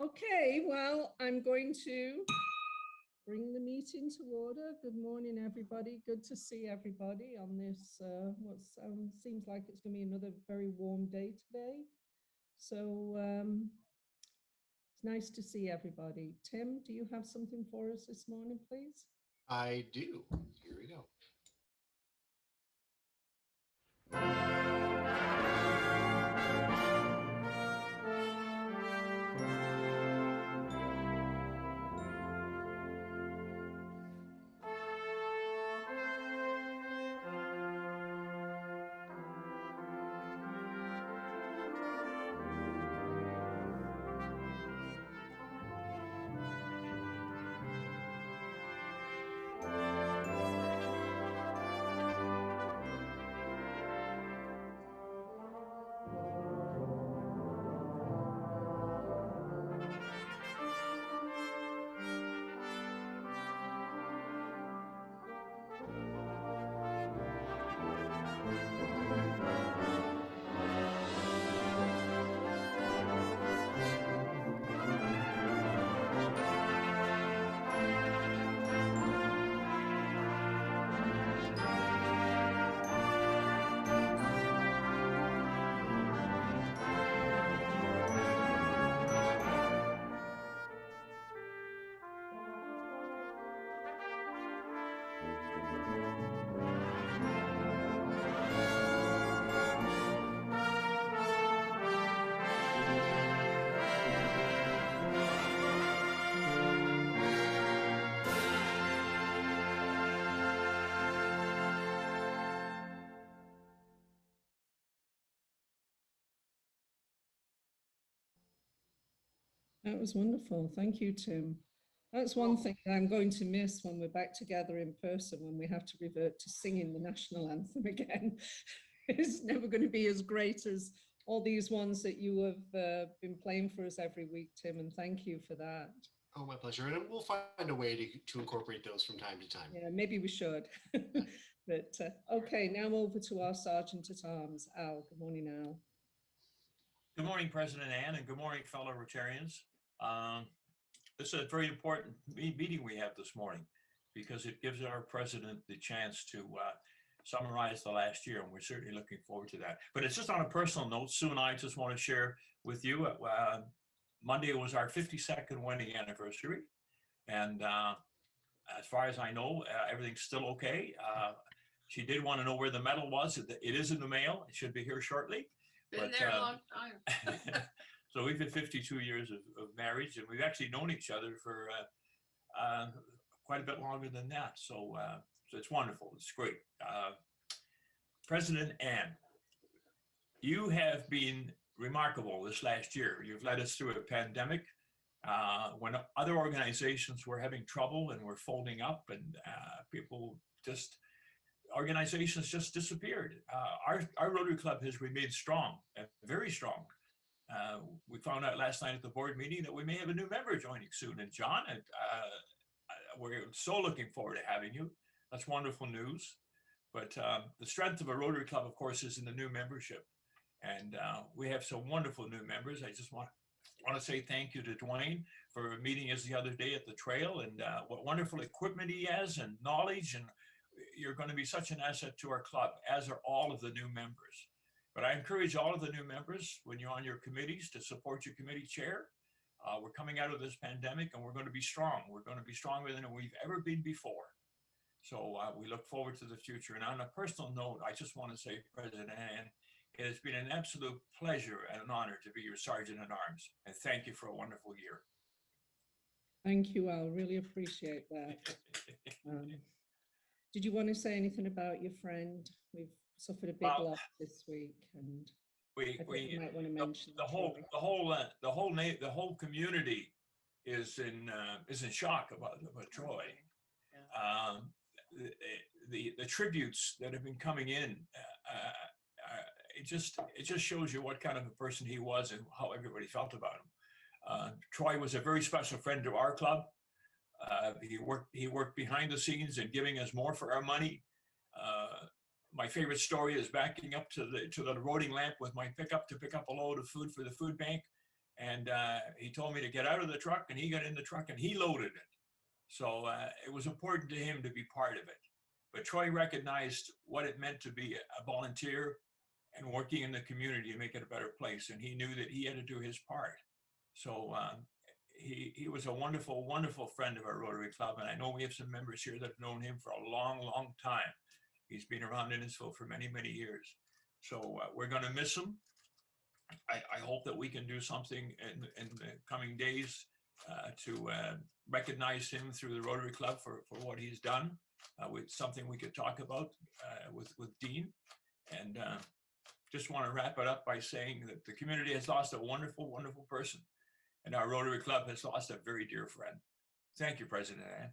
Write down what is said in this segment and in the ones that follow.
Okay, well, I'm going to bring the meeting to order. Good morning, everybody. Good to see everybody on this, what seems like it's going to be another very warm day today. So it's nice to see everybody. Tim, do you have something for us this morning, please? I do. Here we go. That was wonderful. Thank you, Tim. That's one thing that I'm going to miss when we're back together in person, when we have to revert to singing the national anthem again. It's never going to be as great as all these ones that you have been playing for us every week, Tim, and thank you for that. Oh, my pleasure. And we'll find a way to incorporate those from time to time. Yeah, maybe we should. But okay, now over to our Sergeant at Arms, Al. Good morning, Al. Good morning, President Ann, and good morning, fellow Rotarians. This is a very important meeting we have this morning because it gives our president the chance to summarize the last year, and we're certainly looking forward to that. But it's just on a personal note. Sue and I just want to share with you, Monday was our 52nd wedding anniversary, and as far as I know, everything's still okay. She did want to know where the medal was. It is in the mail. It should be here shortly. Been there a long time. So we've had 52 years of marriage, and we've actually known each other for quite a bit longer than that. So, so it's wonderful. It's great. President Ann, you have been remarkable this last year. You've led us through a pandemic when other organizations were having trouble and were folding up, and organizations just disappeared. Our Rotary Club has remained strong, very strong. We found out last night at the board meeting that we may have a new member joining soon. And John, we're so looking forward to having you. That's wonderful news. But the strength of a Rotary Club, of course, is in the new membership. And we have some wonderful new members. I just want to say thank you to Dwayne for meeting us the other day at the trail, and what wonderful equipment he has and knowledge. And you're going to be such an asset to our club, as are all of the new members. But I encourage all of the new members, when you're on your committees, to support your committee chair. We're coming out of this pandemic, and we're going to be strong. We're going to be stronger than we've ever been before. So we look forward to the future. And on a personal note, I just want to say, President Ann, it has been an absolute pleasure and an honor to be your Sergeant at Arms. And thank you for a wonderful year. Thank you, Al. Really appreciate that. Did you want to say anything about your friend? We've suffered a big loss this week, and we might want to mention the whole community is in shock about Troy. The tributes that have been coming in, it just shows you what kind of a person he was and how everybody felt about him. Troy was a very special friend to our club. He worked behind the scenes and giving us more for our money. My favorite story is backing up to the loading lamp with my pickup to pick up a load of food for the food bank. And he told me to get out of the truck, and he got in the truck and he loaded it. So it was important to him to be part of it. But Troy recognized what it meant to be a volunteer and working in the community to make it a better place. And he knew that he had to do his part. So he was a wonderful, wonderful friend of our Rotary Club. And I know we have some members here that have known him for a long, long time. He's been around Innisfil for many, many years. So we're going to miss him. I hope that we can do something in the coming days to recognize him through the Rotary Club for what he's done, with something we could talk about with Dean. And just want to wrap it up by saying that the community has lost a wonderful, wonderful person, and our Rotary Club has lost a very dear friend. Thank you, President Ann.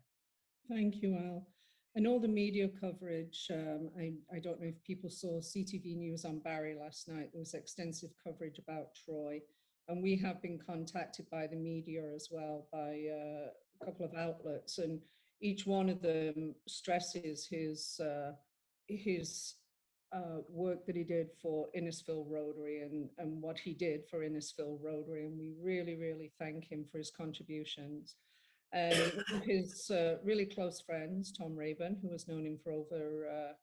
Thank you, Al. And all the media coverage, I don't know if people saw CTV News on Barry last night. There was extensive coverage about Troy. And we have been contacted by the media as well, by a couple of outlets. And each one of them stresses his work that he did for Innisfil Rotary and what he did for Innisfil Rotary. And we really, really thank him for his contributions. And one of his really close friends, Tom Rayburn, who has known him for over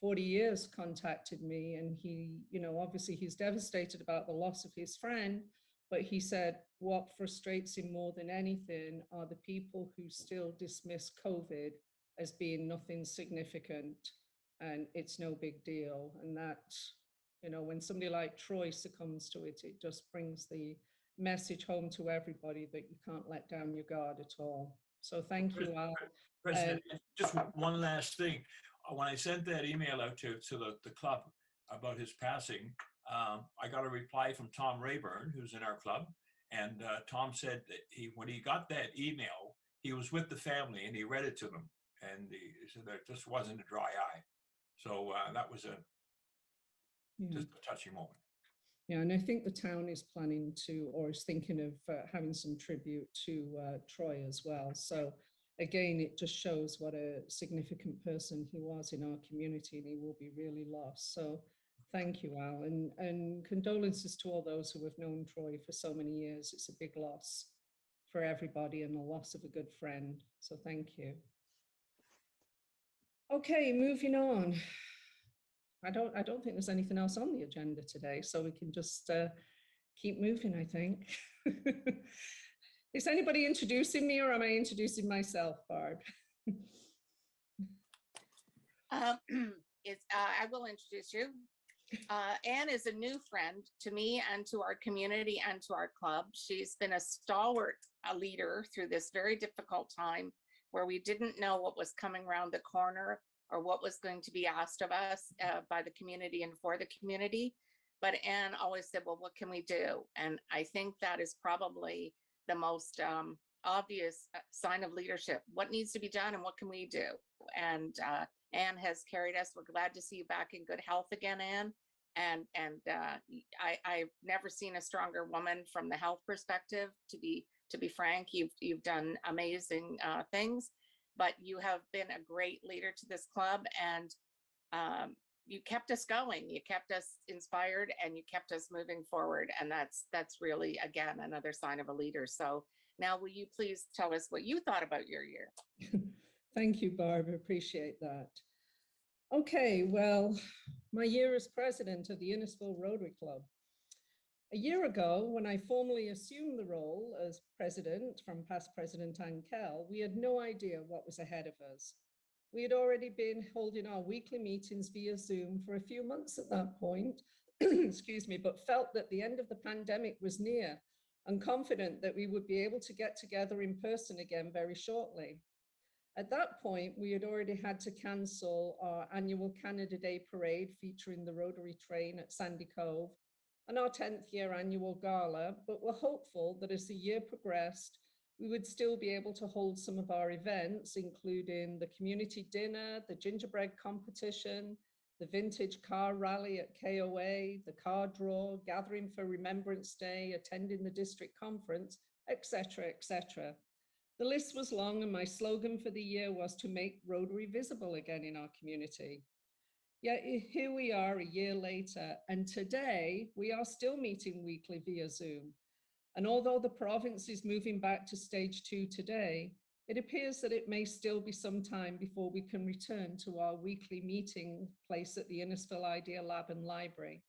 40 years, contacted me. And he, obviously he's devastated about the loss of his friend, but he said what frustrates him more than anything are the people who still dismiss COVID as being nothing significant and it's no big deal. And that, when somebody like Troy succumbs to it, it just brings the message home to everybody that you can't let down your guard at all. So thank you, Al. President, just one last thing. When I sent that email out to the club about his passing, I got a reply from Tom Rayburn, who's in our club. And Tom said that when he got that email, he was with the family and he read it to them. And he said that just wasn't a dry eye. So that was just a touching moment. Yeah, and I think the town is planning to, or is thinking of having some tribute to Troy as well. So again, it just shows what a significant person he was in our community, and he will be really lost. So thank you, Al, and condolences to all those who have known Troy for so many years. It's a big loss for everybody and the loss of a good friend. So thank you. Okay, moving on. I don't think there's anything else on the agenda today, so we can just keep moving, I think. Is anybody introducing me or am I introducing myself, Barb? I will introduce you. Anne is a new friend to me and to our community and to our club. She's been a stalwart leader through this very difficult time where we didn't know what was coming around the corner or what was going to be asked of us by the community and for the community. But Anne always said, well, what can we do? And I think that is probably the most obvious sign of leadership. What needs to be done and what can we do? And Anne has carried us. We're glad to see you back in good health again, Anne. And I've never seen a stronger woman from the health perspective. To be frank, you've done amazing things. But you have been a great leader to this club, and you kept us going, you kept us inspired, and you kept us moving forward. And that's really, again, another sign of a leader. So now will you please tell us what you thought about your year? Thank you, Barb, appreciate that. Okay, well, my year as president of the Innisfil Rotary Club. A year ago, when I formally assumed the role as president from past President Ann Kell, we had no idea what was ahead of us. We had already been holding our weekly meetings via Zoom for a few months at that point, excuse me, but felt that the end of the pandemic was near and confident that we would be able to get together in person again very shortly. At that point, we had already had to cancel our annual Canada Day parade featuring the Rotary train at Sandy Cove and our 10th year annual gala, but we're hopeful that as the year progressed, we would still be able to hold some of our events, including the community dinner, the gingerbread competition, the vintage car rally at KOA, the car draw, gathering for Remembrance Day, attending the district conference, etc., etc. The list was long, and my slogan for the year was to make Rotary visible again in our community. Yet here we are a year later, and today we are still meeting weekly via Zoom. And although the province is moving back to stage 2 today, it appears that it may still be some time before we can return to our weekly meeting place at the Innisfil Idea Lab and Library.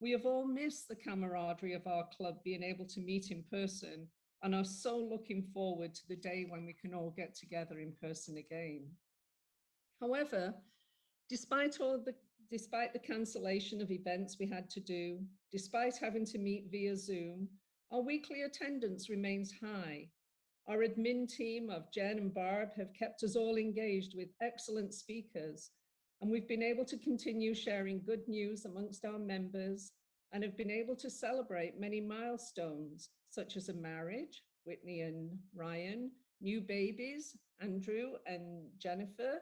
We have all missed the camaraderie of our club being able to meet in person and are so looking forward to the day when we can all get together in person again. However, despite the cancellation of events we had to do, despite having to meet via Zoom, our weekly attendance remains high. Our admin team of Jen and Barb have kept us all engaged with excellent speakers, and we've been able to continue sharing good news amongst our members and have been able to celebrate many milestones, such as a marriage, Whitney and Ryan, new babies, Andrew and Jennifer,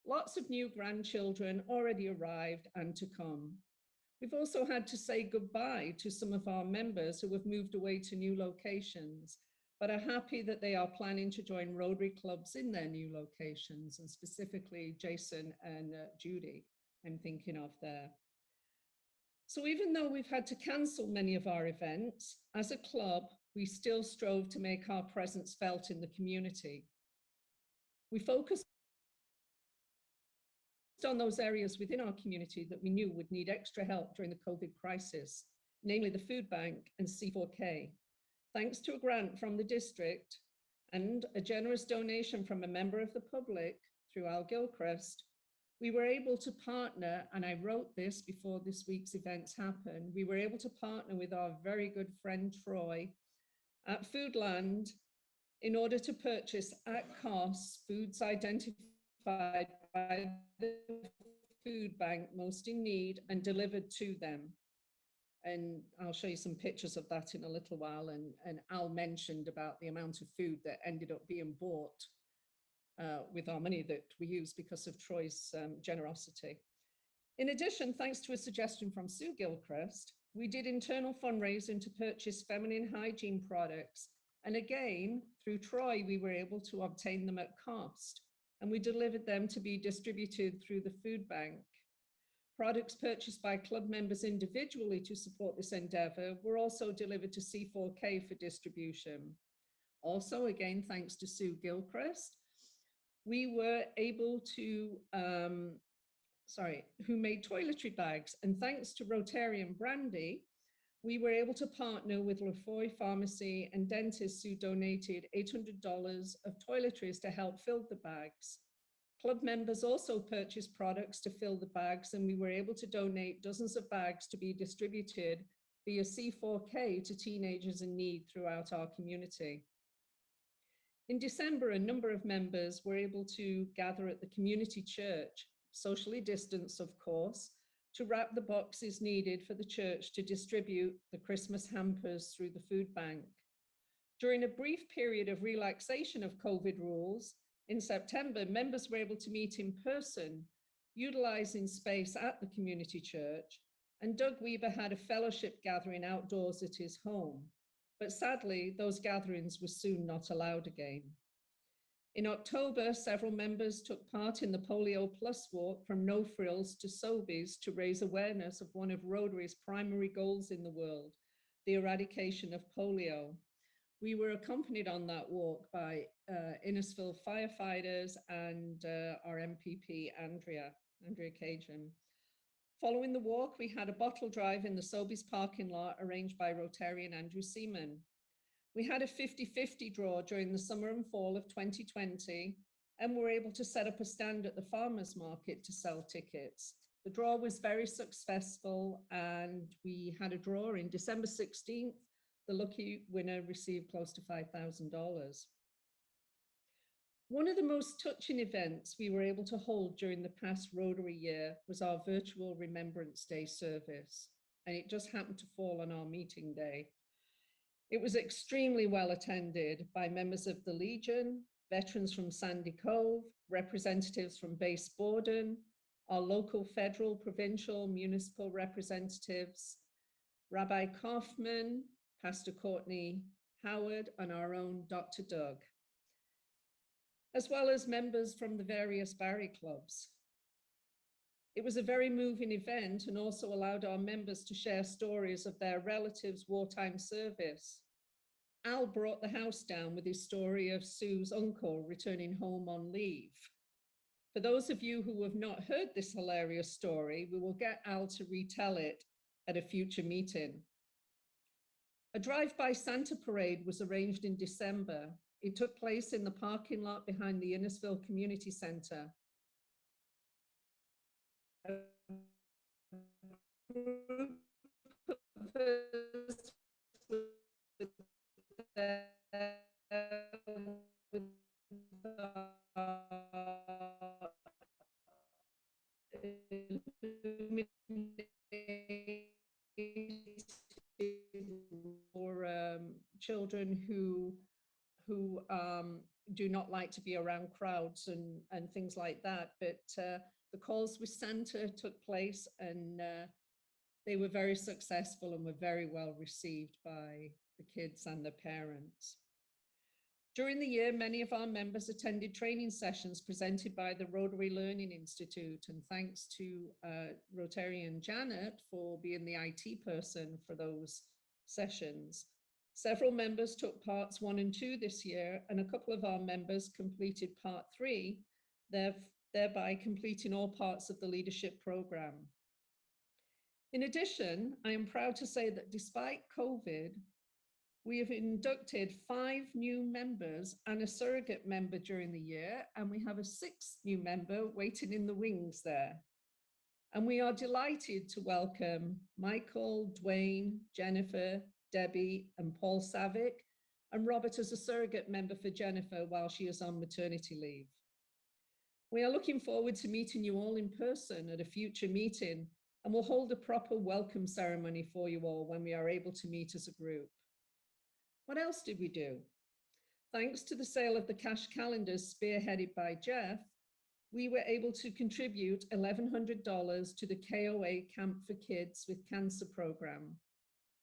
lots of new grandchildren already arrived and to come. We've also had to say goodbye to some of our members who have moved away to new locations, but are happy that they are planning to join Rotary clubs in their new locations, and specifically Jason and Judy, I'm thinking of there. So even though we've had to cancel many of our events, as a club, we still strove to make our presence felt in the community. We focused on those areas within our community that we knew would need extra help during the COVID crisis, namely the food bank and C4K. Thanks to a grant from the district and a generous donation from a member of the public through Al Gilchrist, we were able to partner, and I wrote this before this week's events happened, we were able to partner with our very good friend Troy at Foodland in order to purchase at cost foods identified by the food bank most in need and delivered to them. And I'll show you some pictures of that in a little while. And Al mentioned about the amount of food that ended up being bought with our money that we used because of Troy's generosity. In addition, thanks to a suggestion from Sue Gilchrist, we did internal fundraising to purchase feminine hygiene products. And again, through Troy, we were able to obtain them at cost, and we delivered them to be distributed through the food bank. Products purchased by club members individually to support this endeavor were also delivered to C4K for distribution. Also, again, thanks to Sue Gilchrist, we were able to, who made toiletry bags, and thanks to Rotarian Brandy, we were able to partner with Lefroy Pharmacy and dentists who donated $800 of toiletries to help fill the bags. Club members also purchased products to fill the bags, and we were able to donate dozens of bags to be distributed via C4K to teenagers in need throughout our community. In December, a number of members were able to gather at the community church, socially distanced, of course, to wrap the boxes needed for the church to distribute the Christmas hampers through the food bank. During a brief period of relaxation of COVID rules, in September, members were able to meet in person, utilizing space at the community church, and Doug Weber had a fellowship gathering outdoors at his home. But sadly, those gatherings were soon not allowed again. In October, several members took part in the Polio Plus walk from No Frills to Sobeys to raise awareness of one of Rotary's primary goals in the world, the eradication of polio. We were accompanied on that walk by Innisfil firefighters and our MPP, Andrea Cajun. Following the walk, we had a bottle drive in the Sobeys parking lot arranged by Rotarian Andrew Seaman. We had a 50-50 draw during the summer and fall of 2020, and were able to set up a stand at the farmers market to sell tickets. The draw was very successful, and we had a draw in December 16th. The lucky winner received close to $5,000. One of the most touching events we were able to hold during the past Rotary year was our virtual Remembrance Day service, and it just happened to fall on our meeting day. It was extremely well attended by members of the Legion, veterans from Sandy Cove, representatives from Base Borden, our local, federal, provincial, municipal representatives, Rabbi Kaufman, Pastor Courtney Howard, and our own Dr. Doug, as well as members from the various Barry clubs. It was a very moving event and also allowed our members to share stories of their relatives' wartime service. Al brought the house down with his story of Sue's uncle returning home on leave. For those of you who have not heard this hilarious story, we will get Al to retell it at a future meeting. A drive-by Santa parade was arranged in December. It took place in the parking lot behind the Innisfil Community Center. A group of us with for children who do not like to be around crowds and things like that. But the calls with Santa took place, and they were very successful and were very well received by the kids and the parents. During the year, many of our members attended training sessions presented by the Rotary Learning Institute, and thanks to Rotarian Janet for being the IT person for those sessions. Several members took parts 1 and 2 this year, and a couple of our members completed part 3, thereby completing all parts of the leadership program. In addition, I am proud to say that despite COVID, we have inducted 5 new members and a surrogate member during the year, and we have a 6th new member waiting in the wings there. And we are delighted to welcome Michael, Dwayne, Jennifer, Debbie, and Paul Savick, and Robert as a surrogate member for Jennifer while she is on maternity leave. We are looking forward to meeting you all in person at a future meeting, and we'll hold a proper welcome ceremony for you all when we are able to meet as a group. What else did we do? Thanks to the sale of the cash calendars spearheaded by Jeff, we were able to contribute $1,100 to the KOA Camp for Kids with Cancer program.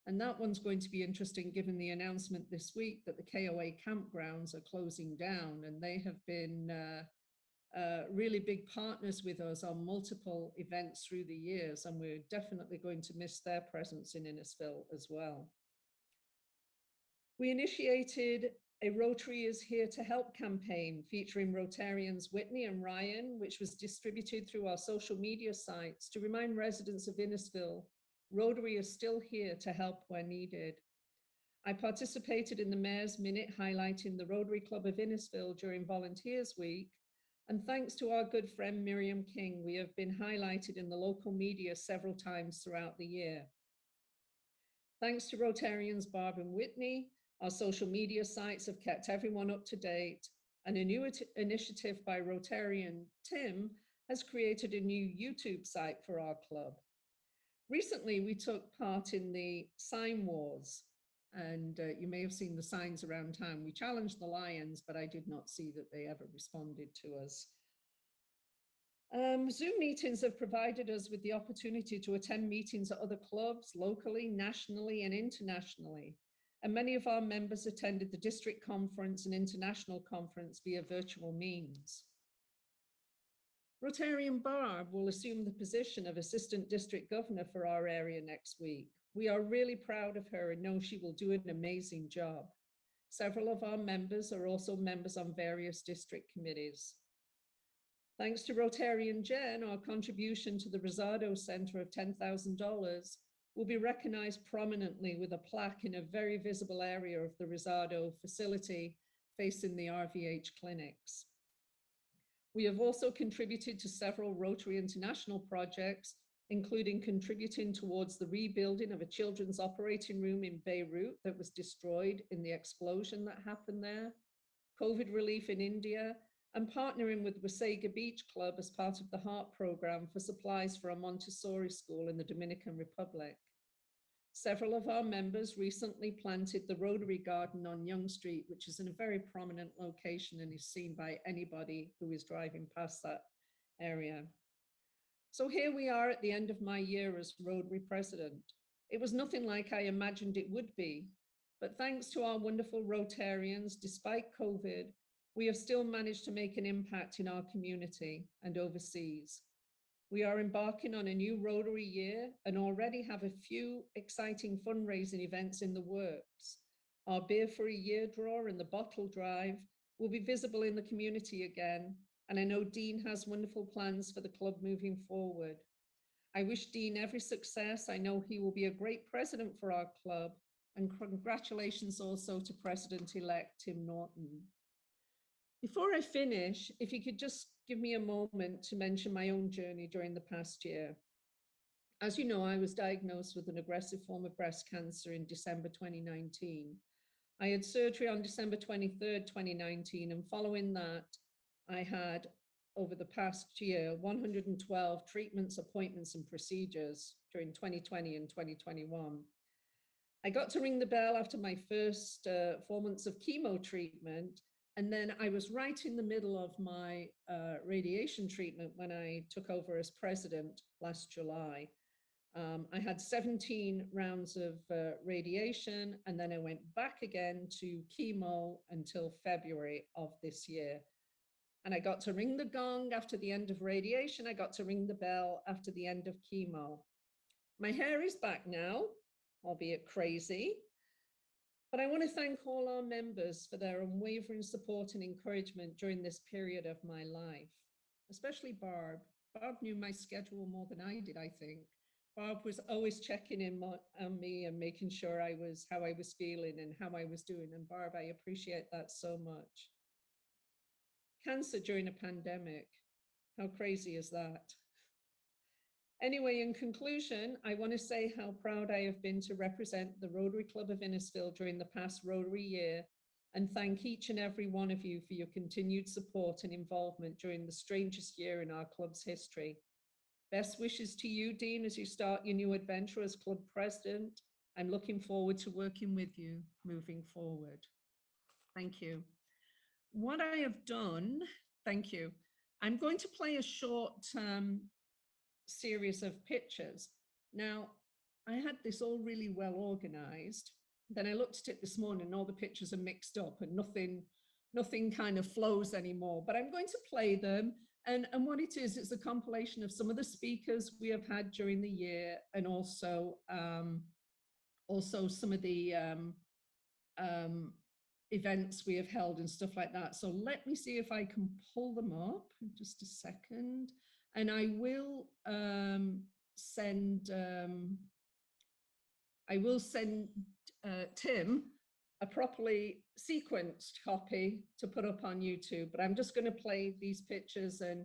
And that one's going to be interesting given the announcement this week that the KOA campgrounds are closing down, and they have been really big partners with us on multiple events through the years, and we're definitely going to miss their presence in Innisfil as well. We initiated a Rotary is Here to Help campaign featuring Rotarians Whitney and Ryan, which was distributed through our social media sites to remind residents of Innisfil, Rotary is still here to help where needed. I participated in the Mayor's Minute highlighting the Rotary Club of Innisfil during Volunteers Week, and thanks to our good friend Miriam King, we have been highlighted in the local media several times throughout the year. Thanks to Rotarians Barb and Whitney, our social media sites have kept everyone up to date, and a new initiative by Rotarian Tim has created a new YouTube site for our club. Recently, we took part in the sign wars, and you may have seen the signs around town. We challenged the Lions, but I did not see that they ever responded to us. Zoom meetings have provided us with the opportunity to attend meetings at other clubs, locally, nationally, and internationally. And many of our members attended the district conference and international conference via virtual means. Rotarian Barb will assume the position of Assistant District Governor for our area next week. We are really proud of her and know she will do an amazing job. Several of our members are also members on various district committees. Thanks to Rotarian Jen, our contribution to the Rosado Center of $10,000 will be recognized prominently with a plaque in a very visible area of the Rosado facility facing the RVH clinics. We have also contributed to several Rotary International projects, including contributing towards the rebuilding of a children's operating room in Beirut that was destroyed in the explosion that happened there, COVID relief in India, and partnering with Wasaga Beach Club as part of the HEART program for supplies for a Montessori school in the Dominican Republic. Several of our members recently planted the Rotary Garden on Young Street, which is in a very prominent location and is seen by anybody who is driving past that area. So here we are at the end of my year as Rotary President. It was nothing like I imagined it would be, but thanks to our wonderful Rotarians, despite COVID, we have still managed to make an impact in our community and overseas. We are embarking on a new Rotary year and already have a few exciting fundraising events in the works. Our Beer for a Year draw and the bottle drive will be visible in the community again, and I know Dean has wonderful plans for the club moving forward. I wish Dean every success. I know he will be a great president for our club, and congratulations also to President-elect Tim Norton. Before I finish, if you could just give me a moment to mention my own journey during the past year. As you know, I was diagnosed with an aggressive form of breast cancer in December 2019. I had surgery on December 23rd, 2019, and following that, I had, over the past year, 112 treatments, appointments, and procedures during 2020 and 2021. I got to ring the bell after my first 4 months of chemo treatment, and then I was right in the middle of my radiation treatment when I took over as president last July. I had 17 rounds of radiation, and then I went back again to chemo until February of this year. And I got to ring the gong after the end of radiation. I got to ring the bell after the end of chemo. My hair is back now, albeit crazy. But I want to thank all our members for their unwavering support and encouragement during this period of my life, especially Barb. Barb knew my schedule more than I did, I think. Barb was always checking in on me and making sure how I was feeling and how I was doing. And Barb, I appreciate that so much. Cancer during a pandemic, how crazy is that? Anyway, in conclusion, I want to say how proud I have been to represent the Rotary Club of Innisfil during the past Rotary year, and thank each and every one of you for your continued support and involvement during the strangest year in our club's history. Best wishes to you, Dean, as you start your new adventure as club president. I'm looking forward to working with you moving forward. Thank you. What I have done, thank you. I'm going to play a short series of pictures. Now, I had this all really well organized. Then I looked at it this morning and all the pictures are mixed up and nothing kind of flows anymore, but I'm going to play them. And what it is, it's a compilation of some of the speakers we have had during the year, and also some of the events we have held and stuff like that. So let me see if I can pull them up in just a second. And I will send Tim a properly sequenced copy to put up on YouTube, but I'm just going to play these pictures, and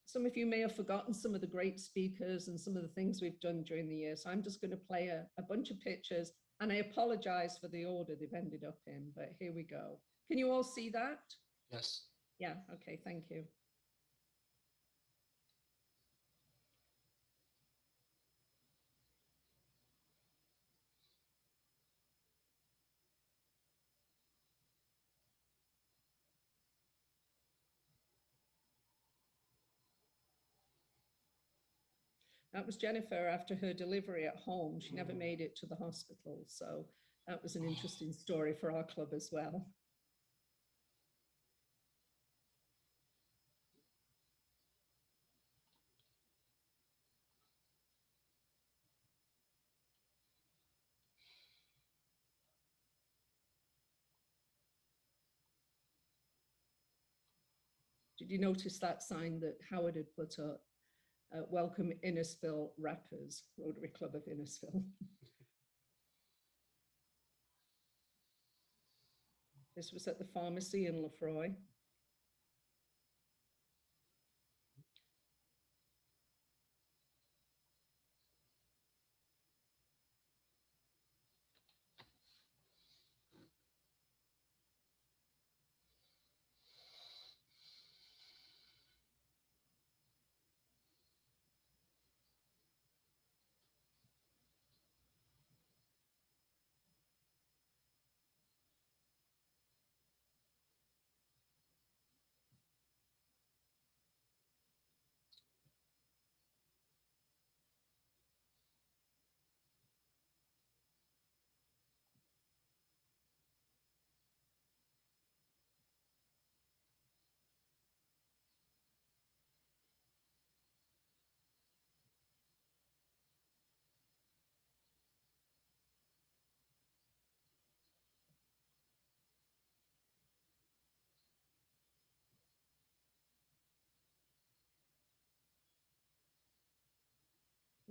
some of you may have forgotten some of the great speakers and some of the things we've done during the year. So I'm just going to play a bunch of pictures, and I apologize for the order they've ended up in, but here we go. Can you all see that? Yes. Yeah, okay, thank you. That was Jennifer after her delivery at home. She never made it to the hospital. So that was an interesting story for our club as well. Did you notice that sign that Howard had put up? Welcome Innisfil Rappers, Rotary Club of Innisfil. This was at the pharmacy in Lefroy.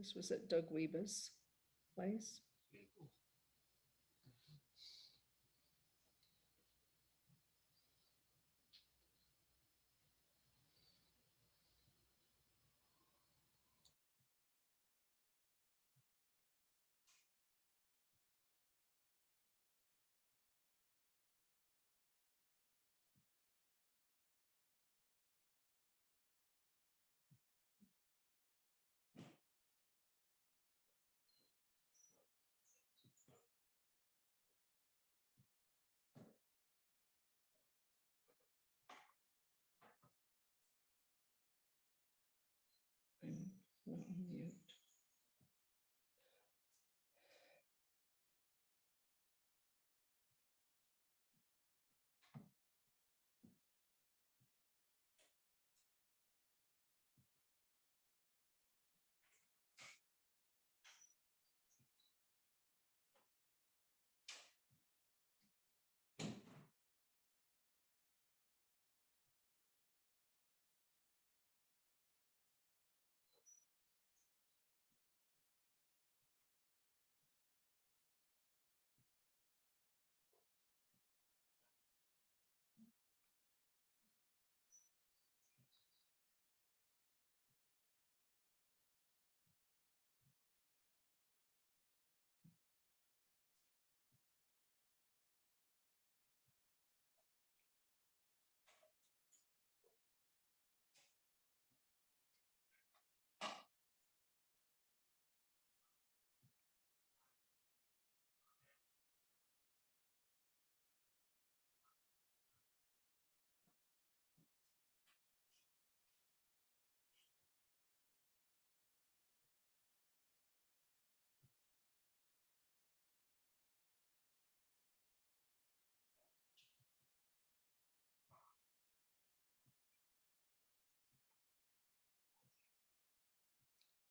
This was at Doug Weber's place. I'm not on mute.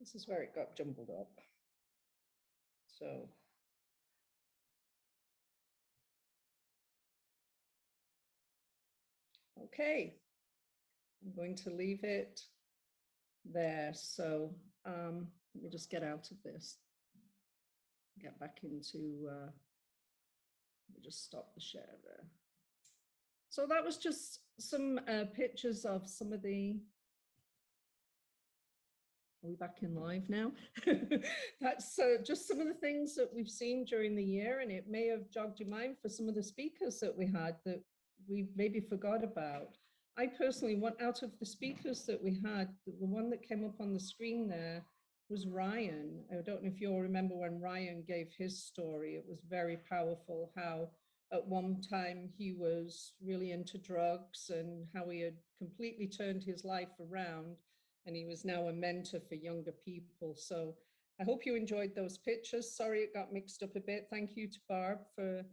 This is where it got jumbled up. So okay, I'm going to leave it there. So let me just get out of this, get back into, let me just stop the share there. So that was just some pictures of some of the, are we back in live now? That's just some of the things that we've seen during the year, and it may have jogged your mind for some of the speakers that we had that we maybe forgot about. I personally, out of the speakers that we had, the one that came up on the screen there was Ryan. I don't know if you all remember when Ryan gave his story. It was very powerful how at one time he was really into drugs and how he had completely turned his life around, and he was now a mentor for younger people. So I hope you enjoyed those pictures. Sorry it got mixed up a bit. Thank you to Barb for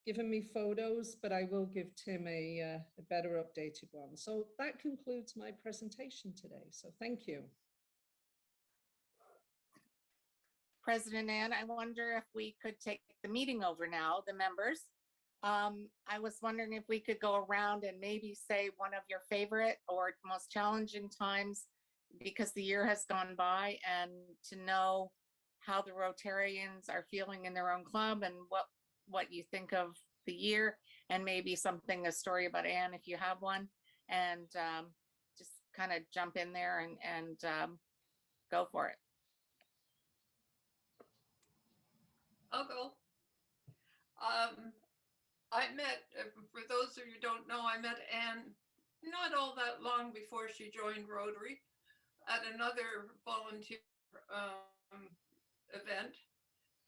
giving me photos, but I will give Tim a better updated one. So that concludes my presentation today. So thank you. President Ann, I wonder if we could take the meeting over now, the members. I was wondering if we could go around and maybe say one of your favorite or most challenging times, because the year has gone by, and to know how the Rotarians are feeling in their own club and what you think of the year, and maybe a story about Anne if you have one, and just kind of jump in there and go for it. I'll go. I met, for those of you who don't know, I met Anne not all that long before she joined Rotary at another volunteer event.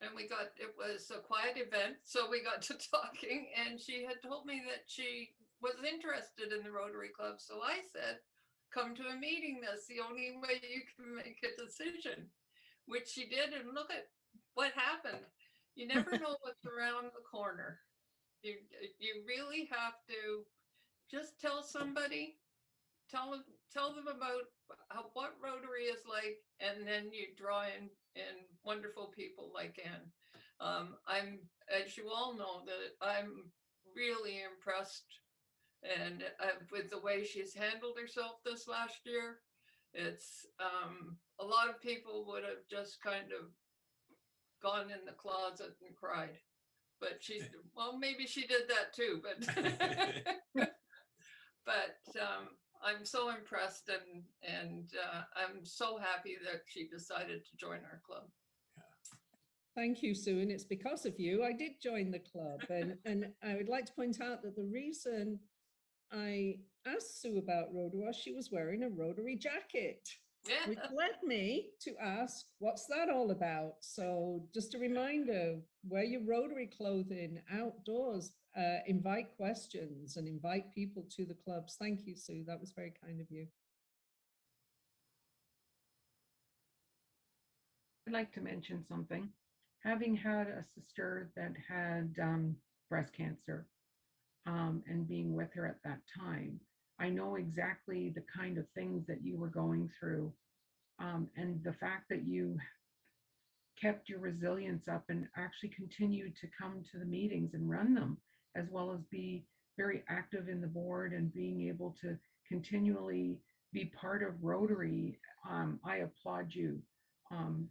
And it was a quiet event, so we got to talking, and she had told me that she was interested in the Rotary Club. So I said, come to a meeting. That's the only way you can make a decision, which she did. And look at what happened. You never know what's around the corner. You really have to just tell somebody, tell them about what Rotary is like, and then you draw in wonderful people like Anne. I'm, as you all know, that I'm really impressed and with the way she's handled herself this last year. It's, a lot of people would have just kind of gone in the closet and cried. But she's, well, maybe she did that too, but I'm so impressed and I'm so happy that she decided to join our club. Thank you, Sue. And it's because of you I did join the club. And I would like to point out that the reason I asked Sue about Rotary was she was wearing a Rotary jacket, which led me to ask, what's that all about? So just a reminder, wear your Rotary clothing outdoors, invite questions and invite people to the clubs. Thank you, Sue. That was very kind of you. I'd like to mention something. Having had a sister that had breast cancer and being with her at that time, I know exactly the kind of things that you were going through, and the fact that you kept your resilience up and actually continued to come to the meetings and run them, as well as be very active in the board and being able to continually be part of Rotary. I applaud you.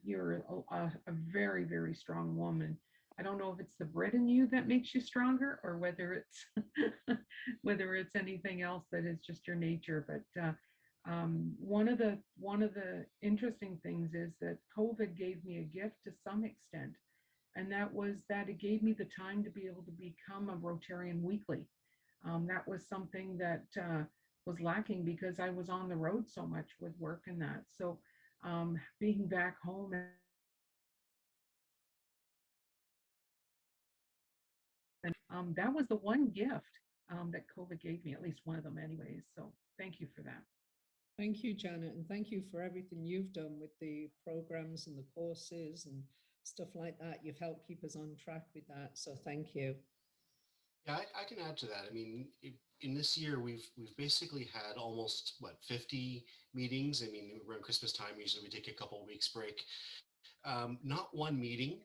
You're a very, very strong woman. I don't know if it's the Brit in you that makes you stronger or whether it's whether it's anything else that is just your nature. But one of the interesting things is that COVID gave me a gift to some extent, and that was that it gave me the time to be able to become a Rotarian weekly. That was something that was lacking because I was on the road so much with work and that. So being back home and that was the one gift that COVID gave me, at least one of them anyways. So thank you for that. Thank you, Janet, and thank you for everything you've done with the programs and the courses and stuff like that. You've helped keep us on track with that, so thank you. Yeah, I can add to that. I mean, in this year, we've basically had almost, 50 meetings. I mean, around Christmas time, usually we take a couple of weeks break. Not one meeting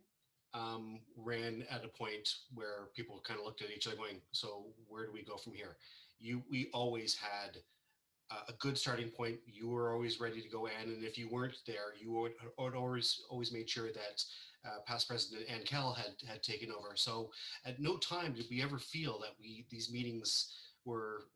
ran at a point where people kind of looked at each other going, so where do we go from here? We always had a good starting point. You were always ready to go, Anne, and if you weren't there, you would always made sure that past president Ann Kell had taken over. So at no time did we ever feel that these meetings were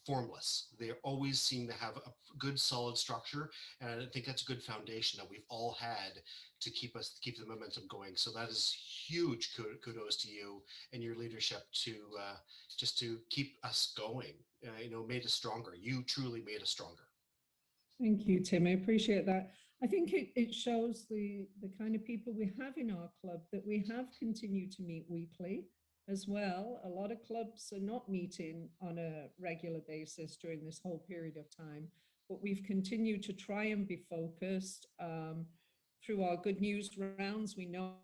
formless. They always seem to have a good solid structure, and I think that's a good foundation that we've all had to keep the momentum going. So that is huge kudos to you and your leadership to just to keep us going. Made us stronger. You truly made us stronger. Thank you, Tim. I appreciate that. I think it shows the kind of people we have in our club, that we have continued to meet weekly as well. A lot of clubs are not meeting on a regular basis during this whole period of time, but we've continued to try and be focused through our good news rounds. We know,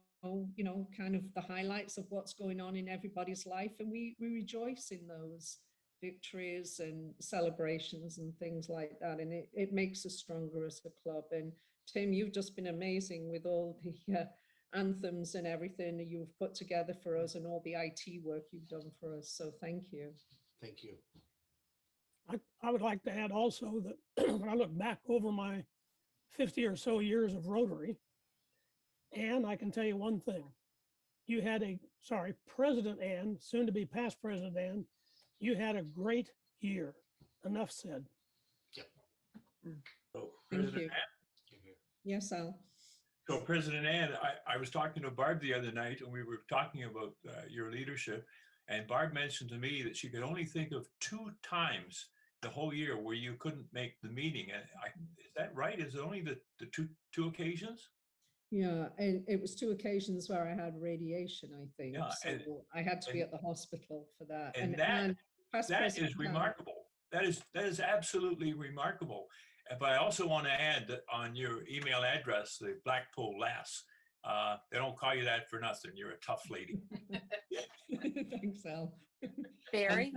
kind of the highlights of what's going on in everybody's life, and we rejoice in those victories and celebrations and things like that, and it makes us stronger as a club. And Tim, you've just been amazing with all the anthems and everything that you've put together for us and all the IT work you've done for us, so thank you. Thank you. I would like to add also that when I look back over my 50 or so years of Rotary, and I can tell you one thing: you had President Ann, soon to be past President Ann, you had a great year. Enough said. Yep. So Thank President you. Ann, Yes, Al. so President Ann, I was talking to Barb the other night, and we were talking about your leadership, and Barb mentioned to me that she could only think of 2 times the whole year where you couldn't make the meeting. And is that right? Is it only the two occasions? Yeah, and it was 2 occasions where I had radiation, I think. Yeah, so I had to be at the hospital for that. And that President is remarkable. That is absolutely remarkable. But I also want to add that on your email address, the Blackpool Lass, they don't call you that for nothing. You're a tough lady. Thanks, Al. Barry?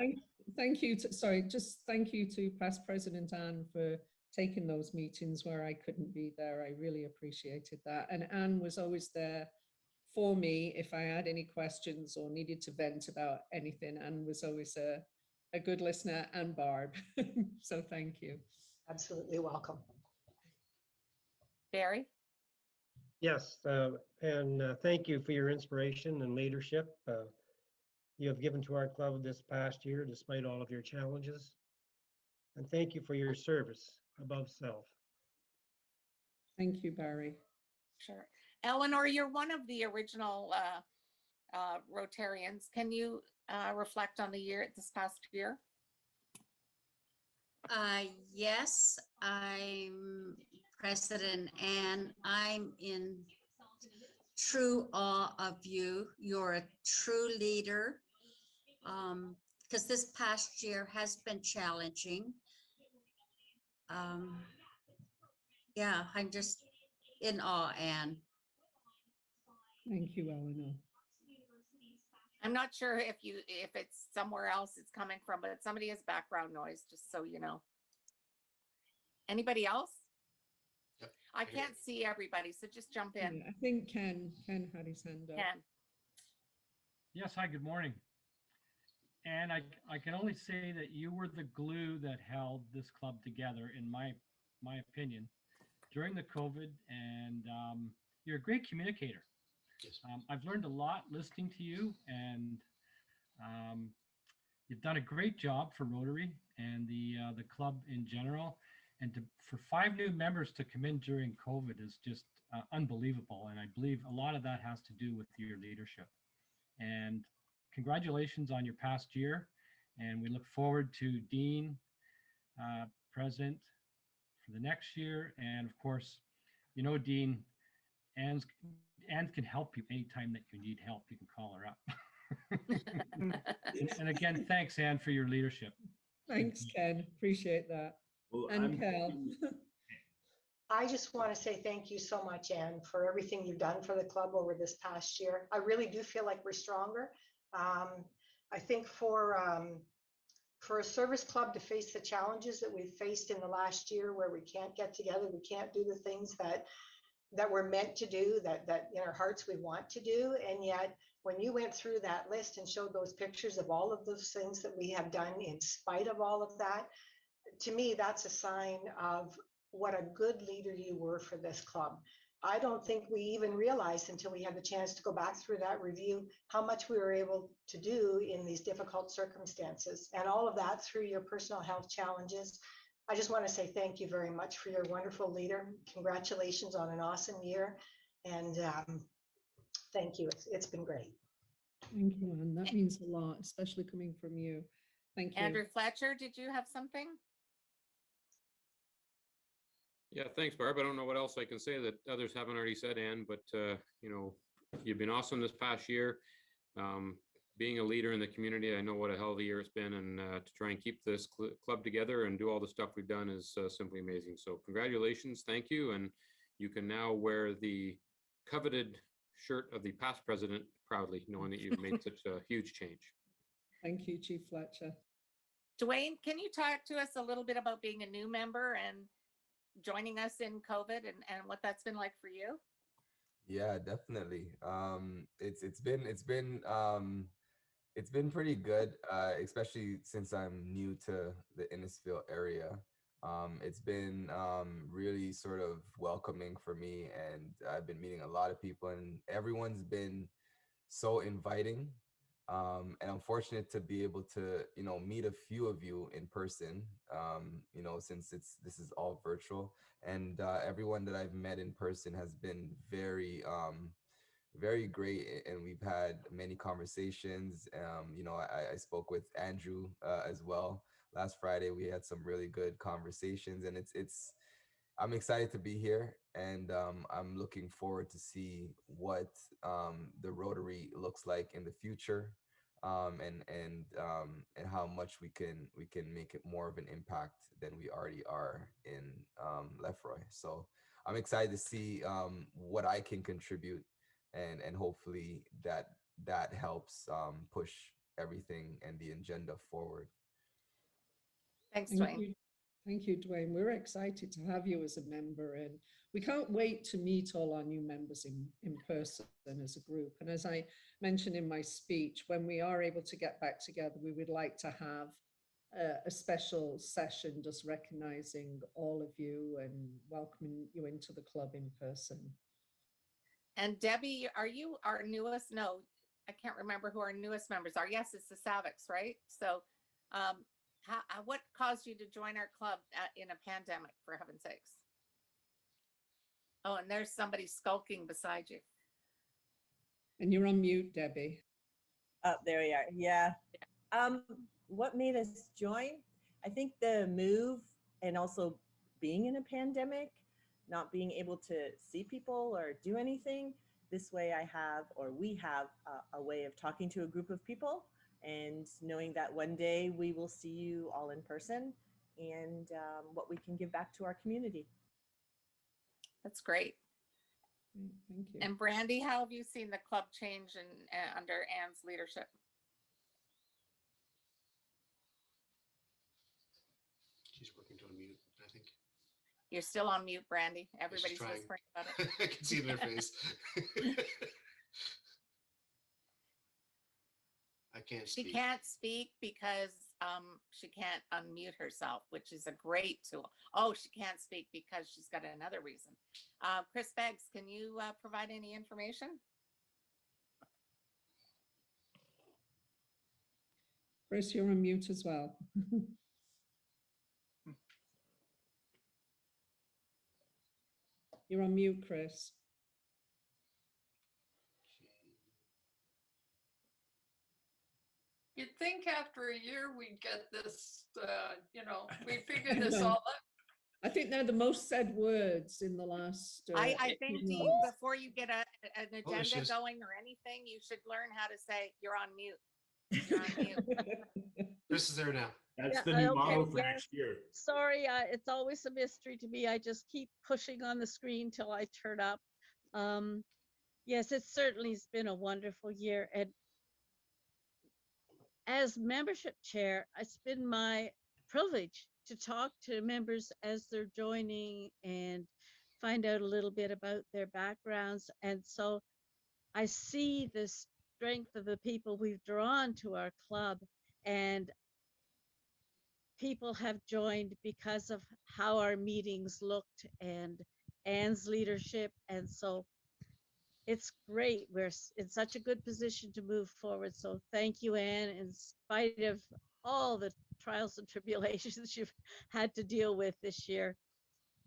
Thank you to past President Anne for taking those meetings where I couldn't be there. I really appreciated that. And Anne was always there for me if I had any questions or needed to vent about anything. Anne was always a good listener, and Barb. So thank you. Absolutely welcome. Barry? Yes, and thank you for your inspiration and leadership you have given to our club this past year, despite all of your challenges. And thank you for your service above self. Thank you, Barry. Sure. Eleanor, you're one of the original Rotarians. Can you reflect on the year, this past year? Yes, I'm President Ann. I'm in true awe of you. You're a true leader. Because this past year has been challenging. Yeah, I'm just in awe, Ann. Thank you, Eleanor. I'm not sure if it's somewhere else it's coming from, but somebody has background noise, just so you know. Anybody else? Yep, I I hear can't see everybody, so just jump in. Yeah, I think Ken had his hand up. Ken. Yes, hi, good morning. And I can only say that you were the glue that held this club together, in my opinion, during the COVID, and you're a great communicator. Yes. I've learned a lot listening to you, and you've done a great job for Rotary and the club in general. And for 5 new members to come in during COVID is just unbelievable. And I believe a lot of that has to do with your leadership. And congratulations on your past year. And we look forward to Dean, President, for the next year. And of course, you know, Dean, Ann can help you anytime that you need help. You can call her up. And again, thanks, Ann, for your leadership. Thanks, Ken. Appreciate that. Well, And Cal. I just want to say thank you so much, Ann, for everything you've done for the club over this past year. I really do feel like we're stronger. I think for a service club to face the challenges that we've faced in the last year, where we can't get together, we can't do the things that we're meant to do, that in our hearts we want to do, and yet when you went through that list and showed those pictures of all of those things that we have done in spite of all of that, to me, that's a sign of what a good leader you were for this club. I don't think we even realized until we had the chance to go back through that review how much we were able to do in these difficult circumstances, and all of that through your personal health challenges. I just want to say thank you very much for your wonderful leader. Congratulations on an awesome year, and thank you. It's been great. Thank you, Ann. That means a lot, especially coming from you. Thank you. Andrew Fletcher, did you have something? Yeah, thanks, Barb. I don't know what else I can say that others haven't already said, Ann, but you know, you've been awesome this past year. Being a leader in the community, I know what a hell of a year it's been, and to try and keep this club together and do all the stuff we've done is simply amazing. So congratulations, thank you, and you can now wear the coveted shirt of the past president proudly, knowing that you've made such a huge change. Thank you, Chief Fletcher. Dwayne, can you talk to us a little bit about being a new member and joining us in COVID and what that's been like for you? Yeah, definitely. It's been pretty good, especially since I'm new to the Innisfil area. It's been really sort of welcoming for me, and I've been meeting a lot of people, and everyone's been so inviting. And I'm fortunate to be able to, you know, meet a few of you in person, you know, since this is all virtual, and everyone that I've met in person has been very, very great, and we've had many conversations. You know, I spoke with Andrew as well last Friday. We had some really good conversations, and I'm excited to be here, and I'm looking forward to see what the Rotary looks like in the future, and how much we can make it more of an impact than we already are in Lefroy. So I'm excited to see what I can contribute, and hopefully that helps push everything and the agenda forward. Thanks, Thank Dwayne. you. Thank you, Dwayne. We're excited to have you as a member, and we can't wait to meet all our new members in person as a group. And as I mentioned in my speech, when we are able to get back together, we would like to have a special session just recognizing all of you and welcoming you into the club in person. And Debbie, are you our newest? No, I can't remember who our newest members are. Yes, it's the Savics, right? So what caused you to join our club in a pandemic, for heaven's sakes? Oh, and there's somebody skulking beside you. And you're on mute, Debbie. Oh, there we are. Yeah. What made us join? I think the move and also being in a pandemic, not being able to see people or do anything. This way we have a way of talking to a group of people and knowing that one day we will see you all in person and what we can give back to our community. That's great. Thank you. And Brandy, how have you seen the club change under Anne's leadership? She's working to unmute, I think. You're still on mute, Brandy. Everybody's trying. whispering about it. I can see it in her face. I can't speak. She can't speak because she can't unmute herself, which is a great tool. Oh, she can't speak because she's got another reason. Chris Beggs, can you provide any information? Chris, you're on mute as well. You're on mute, Chris. You'd think after a year we'd get this, we figured this all out. I think they're the most said words in the last. I think, Dean, before you get an agenda is. going or anything, you should learn how to say you're on mute. You're on mute. Chris is there now. That's the new model for next year. Sorry, it's always a mystery to me. I just keep pushing on the screen till I turn up. Yes, it certainly has been a wonderful year. And as membership chair, it's been my privilege to talk to members as they're joining and find out a little bit about their backgrounds. And so I see the strength of the people we've drawn to our club, and people have joined because of how our meetings looked and Anne's leadership. And so it's great. We're in such a good position to move forward. So thank you, Anne, in spite of all the trials and tribulations you've had to deal with this year.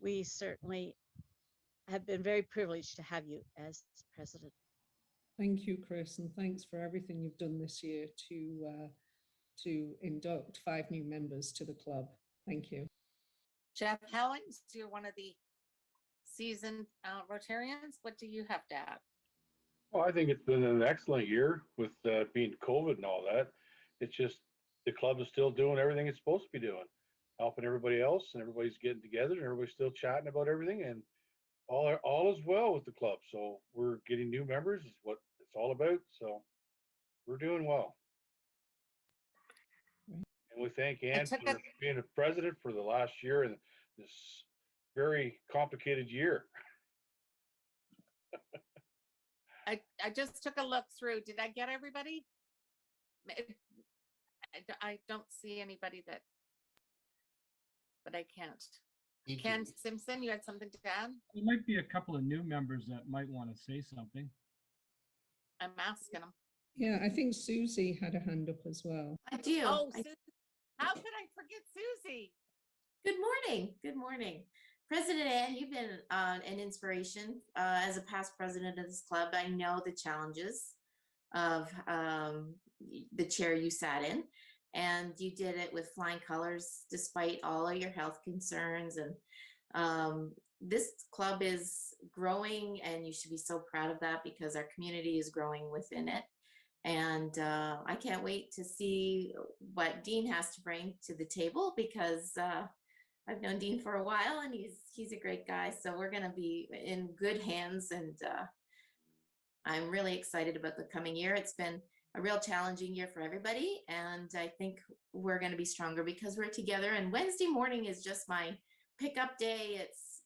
We certainly have been very privileged to have you as president. Thank you, Chris, and thanks for everything you've done this year to induct 5 new members to the club. Thank you. Jeff Hellings, you're one of the seasoned Rotarians. What do you have to add? Well, I think it's been an excellent year with being COVID and all that. It's just the club is still doing everything it's supposed to be doing, helping everybody else, and everybody's getting together and everybody's still chatting about everything, and all is well with the club. So we're getting new members is what it's all about. So we're doing well. And we thank Ann for being a president for the last year and this very complicated year. I just took a look through. Did I get everybody? I don't see anybody but I can't. Ken Simpson, you had something to add? There might be a couple of new members that might want to say something. I'm asking them. Yeah, I think Susie had a hand up as well. I do. Oh, how could I forget Susie? Good morning. Good morning. President Ann, you've been an inspiration as a past president of this club. I know the challenges of the chair you sat in, and you did it with flying colors despite all of your health concerns. And this club is growing, and you should be so proud of that because our community is growing within it. And I can't wait to see what Dean has to bring to the table because I've known Dean for a while and he's a great guy. So we're going to be in good hands, and I'm really excited about the coming year. It's been a real challenging year for everybody, and I think we're going to be stronger because we're together. And Wednesday morning is just my pickup day. It's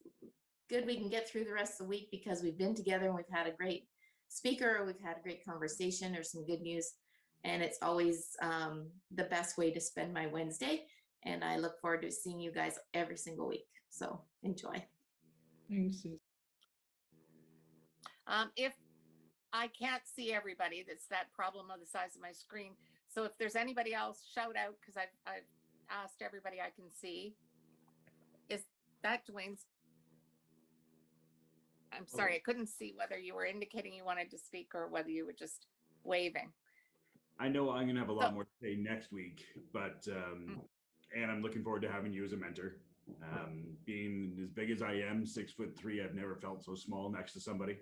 good we can get through the rest of the week because we've been together and we've had a great speaker. We've had a great conversation. There's some good news. And it's always the best way to spend my Wednesday. And I look forward to seeing you guys every single week. So enjoy. Thanks, Susan. If I can't see everybody, that's that problem of the size of my screen. So if there's anybody else, shout out, because I've asked everybody I can see. Is that Dwayne's? I'm sorry, I couldn't see whether you were indicating you wanted to speak or whether you were just waving. I know I'm going to have a lot more to say next week, but and I'm looking forward to having you as a mentor. Being as big as I am, 6'3", I've never felt so small next to somebody.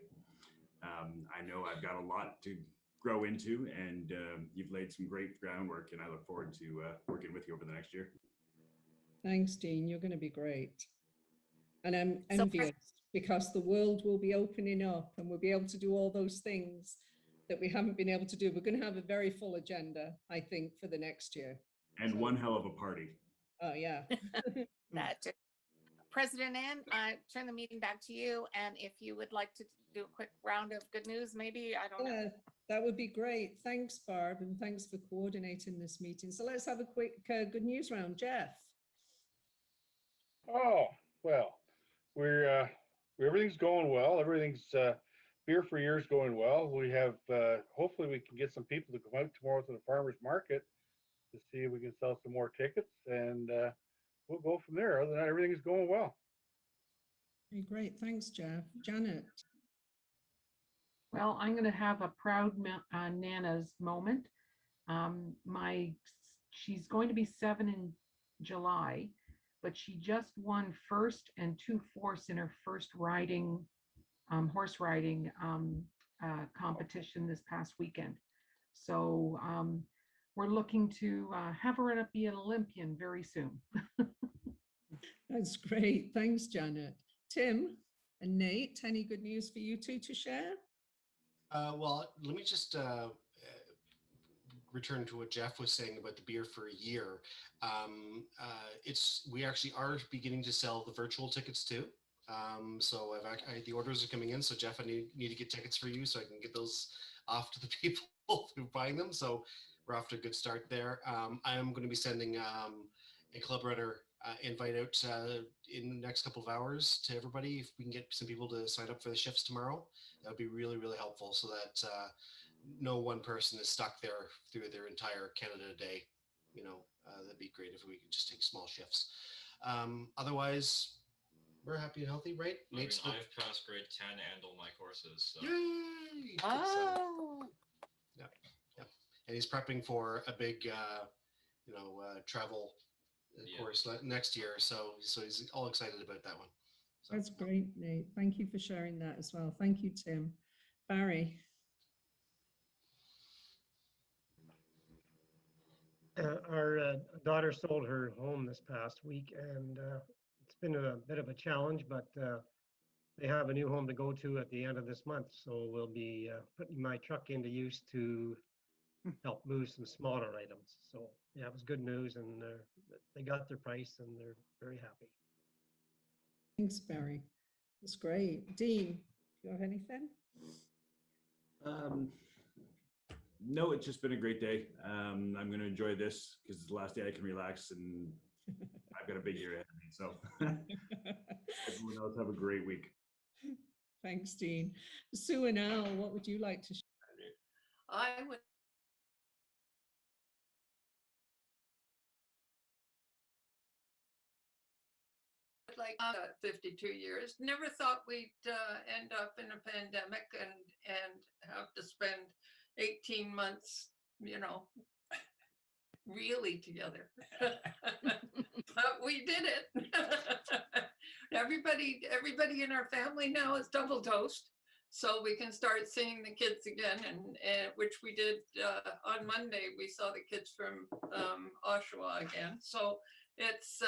I know I've got a lot to grow into, and you've laid some great groundwork, and I look forward to working with you over the next year. Thanks, Dean. You're going to be great. And I'm envious because the world will be opening up and we'll be able to do all those things that we haven't been able to do. We're going to have a very full agenda, I think, for the next year. And one hell of a party. Oh, yeah. That President Ann, I turn the meeting back to you. And if you would like to do a quick round of good news, maybe, I don't know. That would be great. Thanks, Barb, and thanks for coordinating this meeting. So let's have a quick good news round. Jeff. Oh, well, everything's going well. Everything's Beer for Years going well. We have hopefully we can get some people to come out tomorrow to the farmers market to see if we can sell some more tickets, and we'll go from there. Other than that, everything is going well. Okay, great. Thanks, Jeff. Janet. Well, I'm going to have a proud Nana's moment. She's going to be 7 in July, but she just won 1st and 2/4 in her first horse riding competition this past weekend. So we're looking to have her be an Olympian very soon. That's great. Thanks, Janet. Tim and Nate, any good news for you two to share? Well, let me just return to what Jeff was saying about the Beer for a Year. We actually are beginning to sell the virtual tickets too. So the orders are coming in. So Jeff, I need to get tickets for you so I can get those off to the people who are buying them. So we're off to a good start there. I am going to be sending a club runner invite out in the next couple of hours to everybody. If we can get some people to sign up for the shifts tomorrow, that would be really, really helpful so that no one person is stuck there through their entire Canada Day. That'd be great if we could just take small shifts. Otherwise, we're happy and healthy, right? I've passed grade 10 and all my courses. So. Yay! Oh. Yeah. And he's prepping for a big, travel course next year. So he's all excited about that one. So. That's great, Nate. Thank you for sharing that as well. Thank you, Tim. Barry. Our daughter sold her home this past week, and it's been a bit of a challenge, but they have a new home to go to at the end of this month. So we'll be putting my truck into use to help move some smaller items. So yeah, it was good news, and they got their price and they're very happy. Thanks, Barry. That's great. Dean, do you have anything? No, it's just been a great day. I'm going to enjoy this because it's the last day I can relax, and I've got a big year ahead of me. So everyone else have a great week. Thanks, Dean. Sue and Al, what would you like to share? I would like 52 years. Never thought we'd end up in a pandemic and have to spend 18 months, really together. But we did it. Everybody in our family now is double dosed, so we can start seeing the kids again, and which we did on Monday. We saw the kids from Oshawa again. So it's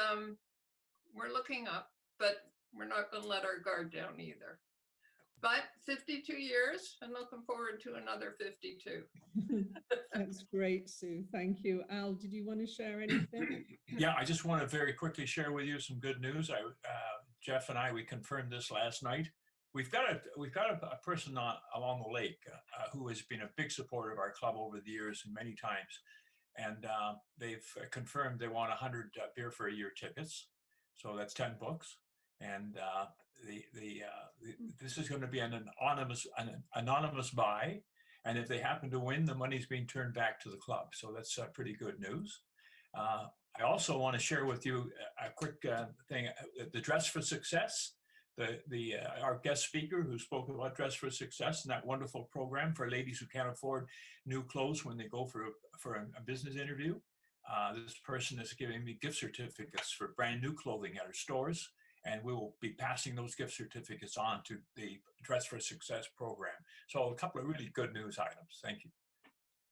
we're looking up, but we're not going to let our guard down either. But 52 years, and looking forward to another 52. That's great, Sue. Thank you. Al, did you want to share anything? Yeah, I just want to very quickly share with you some good news. Jeff and I, we confirmed this last night. we've got a person along the lake who has been a big supporter of our club over the years and many times. And they've confirmed they want 100 beer for a year tickets. So that's 10 books. And this is going to be an anonymous buy. And if they happen to win, the money's being turned back to the club. So that's pretty good news. I also want to share with you a quick thing, the Dress for Success. Our guest speaker who spoke about Dress for Success and that wonderful program for ladies who can't afford new clothes when they go for a business interview. This person is giving me gift certificates for brand new clothing at her stores, and we will be passing those gift certificates on to the Dress for Success program. So a couple of really good news items. Thank you.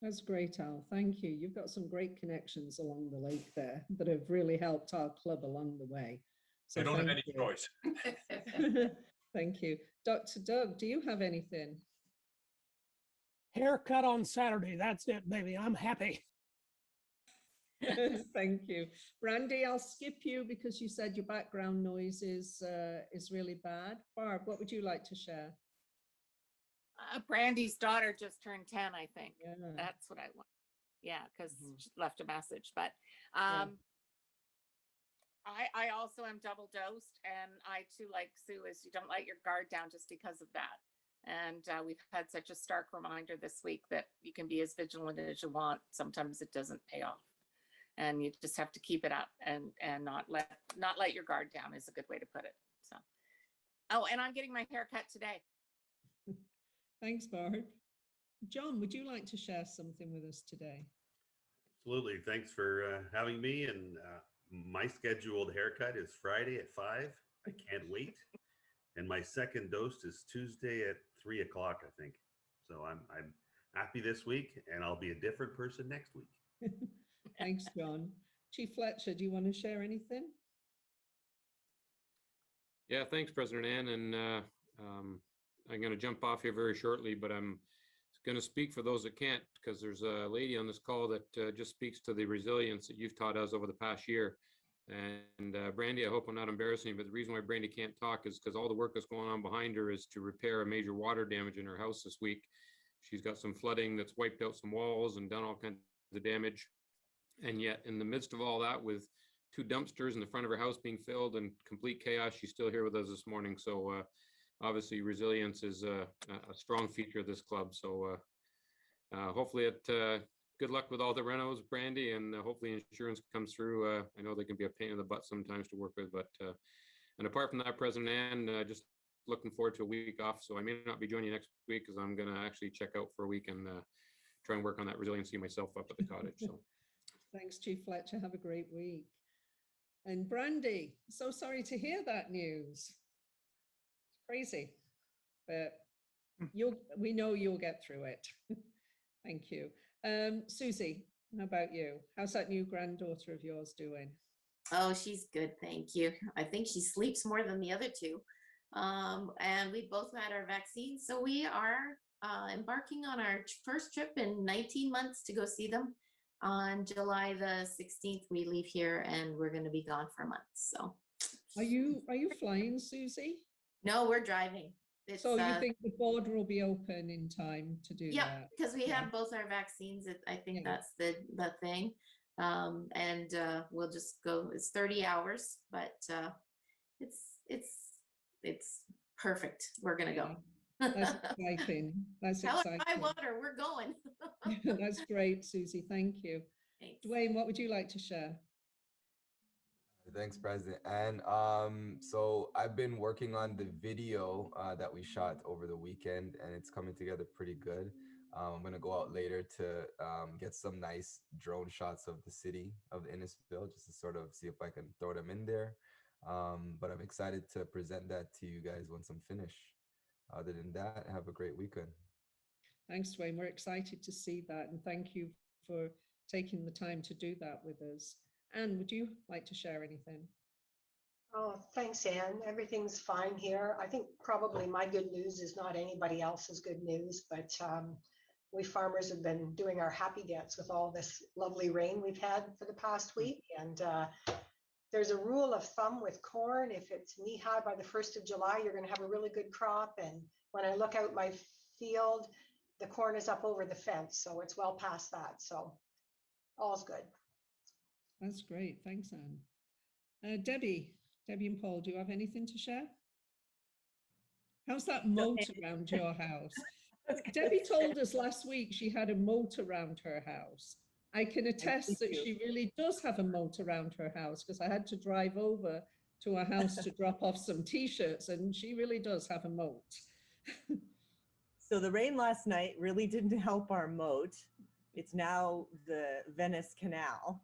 That's great, Al. Thank you. You've got some great connections along the lake there that have really helped our club along the way. So I don't have any choice. Thank you. Dr. Doug, do you have anything? Haircut on Saturday. That's it, baby. I'm happy. Thank you. Brandy, I'll skip you because you said your background noise is really bad. Barb, what would you like to share? Brandy's daughter just turned 10, I think. Yeah. That's what I want. Yeah, because she left a message. But Yeah. I also am double dosed, and I too, like Sue, is you don't let your guard down just because of that. And we've had such a stark reminder this week that you can be as vigilant as you want. Sometimes it doesn't pay off, and you just have to keep it up and not let your guard down is a good way to put it. So, oh, and I'm getting my hair cut today. Thanks, Barb. John, would you like to share something with us today? Absolutely. Thanks for having me. And my scheduled haircut is Friday at 5. I can't wait. And my second dose is Tuesday at 3 o'clock, I think. So I'm happy this week, and I'll be a different person next week. Thanks, John. Chief Fletcher, do you want to share anything? Yeah, thanks, President Ann. And I'm going to jump off here very shortly, but I'm going to speak for those that can't, because there's a lady on this call that just speaks to the resilience that you've taught us over the past year. And Brandy, I hope I'm not embarrassing you, but the reason why Brandy can't talk is because all the work that's going on behind her is to repair a major water damage in her house this week. She's got some flooding that's wiped out some walls and done all kinds of damage. And yet in the midst of all that, with 2 dumpsters in the front of her house being filled and complete chaos, she's still here with us this morning. So obviously resilience is a strong feature of this club. So hopefully good luck with all the renos, Brandy, and hopefully insurance comes through. I know they can be a pain in the butt sometimes to work with, but and apart from that, President Ann, just looking forward to a week off. So I may not be joining you next week because I'm going to actually check out for a week and try and work on that resiliency myself up at the cottage. So Thanks, Chief Fletcher. Have a great week. And Brandy, so sorry to hear that news. It's crazy, but we know you'll get through it. Thank you. Susie, how about you? How's that new granddaughter of yours doing? Oh, she's good, thank you. I think she sleeps more than the other 2. And we both had our vaccines, so we are embarking on our first trip in 19 months to go see them. On July the 16th, we leave here, and we're going to be gone for a month. So, are you flying, Susie? No, we're driving. So you think the border will be open in time to do that? Yeah, because we have both our vaccines. I think that's the thing. And we'll just go. It's 30 hours, but it's perfect. We're gonna go. That's exciting. That's exciting. High water, we're going. That's great, Susie. Thank you. Thanks. Dwayne, what would you like to share? Thanks, President. And so I've been working on the video that we shot over the weekend, and it's coming together pretty good. I'm going to go out later to get some nice drone shots of the city of Innisfil, just to sort of see if I can throw them in there. But I'm excited to present that to you guys once I'm finished. Other than that, have a great weekend. Thanks, Dwayne. We're excited to see that, and thank you for taking the time to do that with us. Anne, would you like to share anything? Oh, thanks, Anne. Everything's fine here. I think probably my good news is not anybody else's good news, but we farmers have been doing our happy dance with all this lovely rain we've had for the past week. And there's a rule of thumb with corn. If it's knee high by the 1st of July, you're going to have a really good crop. And when I look out my field, the corn is up over the fence, so it's well past that. So all's good. That's great. Thanks, Anne. Debbie and Paul, do you have anything to share? How's that moat around your house? Debbie told us last week she had a moat around her house. I can attest that she really does have a moat around her house, because I had to drive over to her house to drop off some t-shirts, and she really does have a moat. So the rain last night really didn't help our moat. It's now the Venice Canal.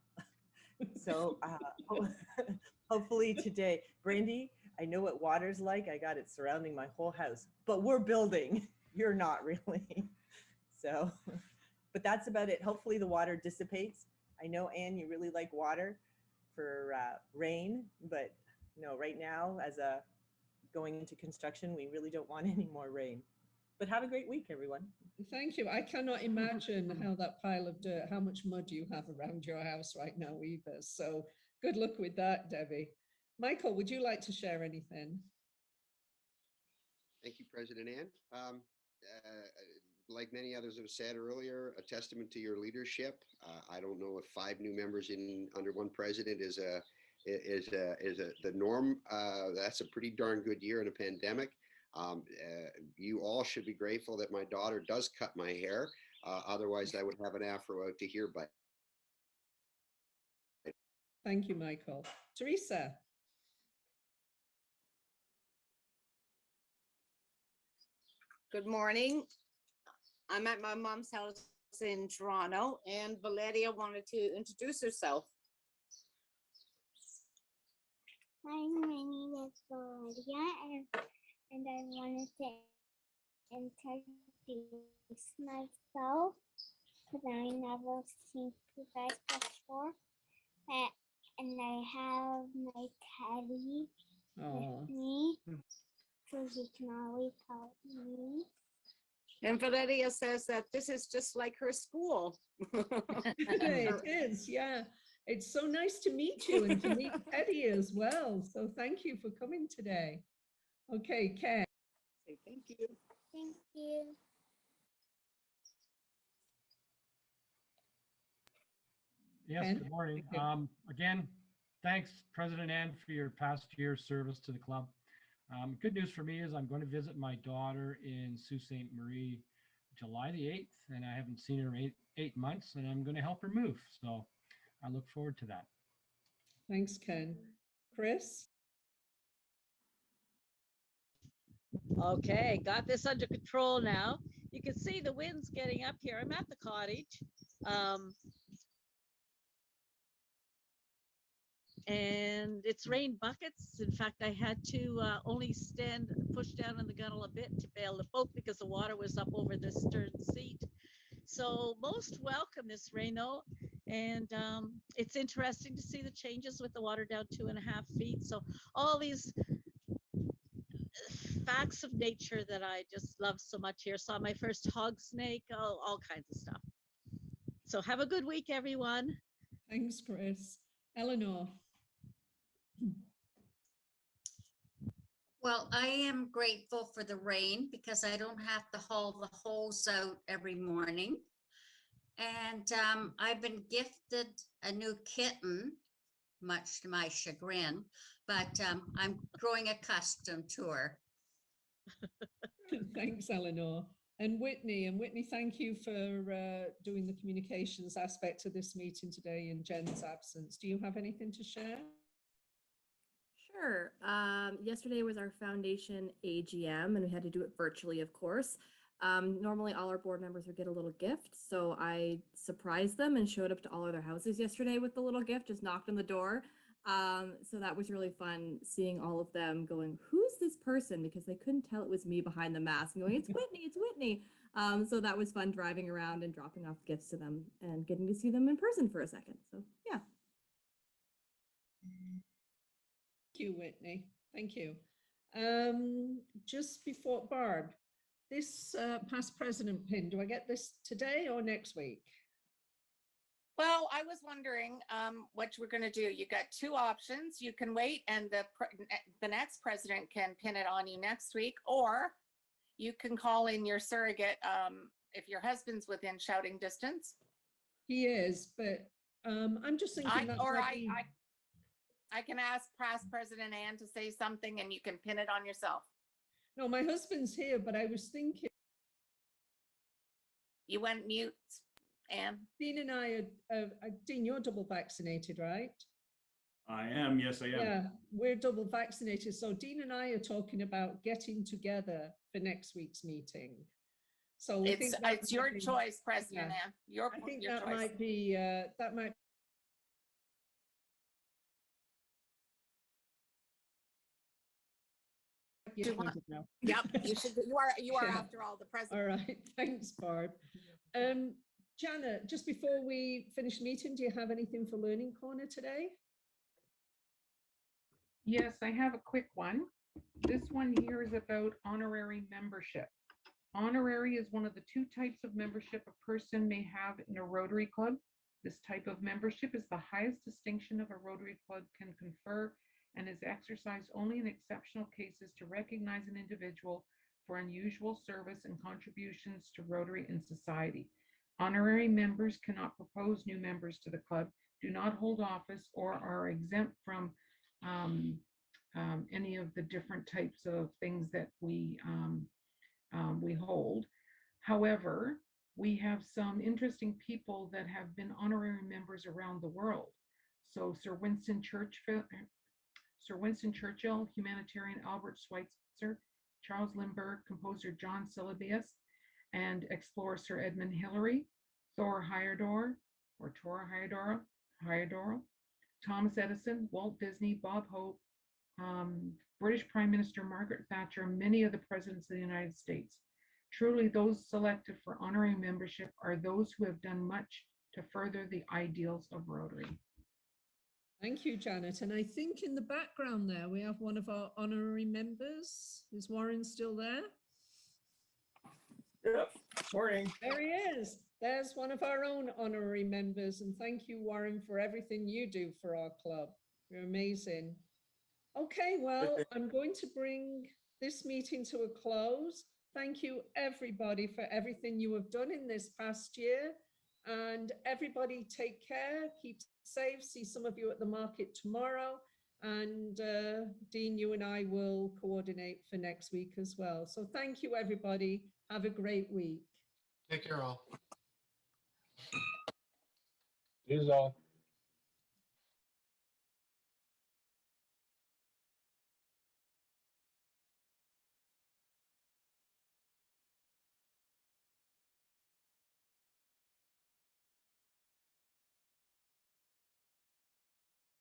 So hopefully today, Brandy, I know what water's like. I got it surrounding my whole house, but we're building. You're not really. So, but that's about it. Hopefully the water dissipates. I know, Anne, you really like water for rain, but no, right now as going into construction, we really don't want any more rain. But have a great week, everyone. Thank you. I cannot imagine how that pile of dirt, how much mud you have around your house right now either. So good luck with that, Debbie. Michael, would you like to share anything? Thank you, President Ann. Like many others have said earlier, a testament to your leadership. I don't know if 5 new members under one president is the norm. That's a pretty darn good year in a pandemic. You all should be grateful that my daughter does cut my hair. Otherwise, I would have an afro out to here. But thank you, Michael. Teresa. Good morning. I'm at my mom's house in Toronto, and Valeria wanted to introduce herself. Hi, my name is Valeria, and I wanted to introduce myself because I never seen you guys before. And I have my teddy with me, so he can always help me. And Valeria says that this is just like her school. It is, yeah. It's so nice to meet you and to meet Teddy as well. So thank you for coming today. Okay, Ken. Thank you. Thank you. Yes, Ken? good morning. Again, thanks, President Ann, for your past year's service to the club. Good news for me is I'm going to visit my daughter in Sault Ste. Marie July the 8th, and I haven't seen her in eight months, and I'm going to help her move. So I look forward to that. Thanks, Ken. Chris? Okay, got this under control now. You can see the wind's getting up here. I'm at the cottage. And it's rained buckets. In fact, I had to only push down on the gunnel a bit to bail the boat because the water was up over the stern seat. So most welcome this rain though. And it's interesting to see the changes with the water down 2.5 feet. So all these facts of nature that I just love so much here. Saw my first hog snake, all kinds of stuff. So have a good week, everyone. Thanks, Chris. Eleanor. Well, I am grateful for the rain because I don't have to haul the hose out every morning. And I've been gifted a new kitten, much to my chagrin, but I'm growing accustomed to her. Thanks, Eleanor. And Whitney, thank you for doing the communications aspect of this meeting today in Jen's absence. Do you have anything to share? Sure. Yesterday was our foundation AGM, and we had to do it virtually, of course. Normally all our board members would get a little gift, so I surprised them and showed up to all of their houses yesterday with the little gift, just knocked on the door. So that was really fun seeing all of them going, who's this person? Because they couldn't tell it was me behind the mask and going, it's Whitney, it's Whitney. So that was fun driving around and dropping off gifts to them and getting to see them in person for a second. So yeah. Thank you, Whitney. Thank you. Just before Barb, this past president pin, do I get this today or next week? Well, I was wondering what we're going to do. You got two options. You can wait and the next president can pin it on you next week, or you can call in your surrogate if your husband's within shouting distance. He is, but I'm just thinking that might be... I can ask past President Ann to say something and you can pin it on yourself. No, my husband's here, but I was thinking... You went mute, Ann. Dean and I Dean, you're double vaccinated, right? I am, yes, I am. Yeah, we're double vaccinated. So Dean and I are talking about getting together for next week's meeting. So it's your choice, President Ann. I think your that choice. might be that might. Yep, you should. You are Yeah. after all the president. All right, thanks, Barb. Janet, just before we finish the meeting, do you have anything for Learning Corner today? Yes, I have a quick one. This one here is about honorary membership. Honorary is one of the two types of membership a person may have in a Rotary Club. This type of membership is the highest distinction of a Rotary Club can confer and is exercised only in exceptional cases to recognize an individual for unusual service and contributions to Rotary and society. Honorary members cannot propose new members to the club, do not hold office, or are exempt from any of the different types of things that we hold. However, we have some interesting people that have been honorary members around the world. So Sir Winston Churchill, humanitarian Albert Schweitzer, Charles Lindbergh, composer John Silibius, and explorer Sir Edmund Hillary, Thor Heyerdahl, or Tora Heyerdahl, Thomas Edison, Walt Disney, Bob Hope, British Prime Minister Margaret Thatcher, many of the presidents of the United States. Truly, those selected for honorary membership are those who have done much to further the ideals of Rotary. Thank you, Janet. And I think in the background there, we have one of our honorary members. Is Warren still there? Yep, morning. There he is. There's one of our own honorary members. And thank you, Warren, for everything you do for our club. You're amazing. Okay, well, I'm going to bring this meeting to a close. Thank you, everybody, for everything you have done in this past year. And everybody take care, keep safe, see some of you at the market tomorrow. And Dean, you and I will coordinate for next week as well. So thank you, everybody. Have a great week. Take care all. Cheers all.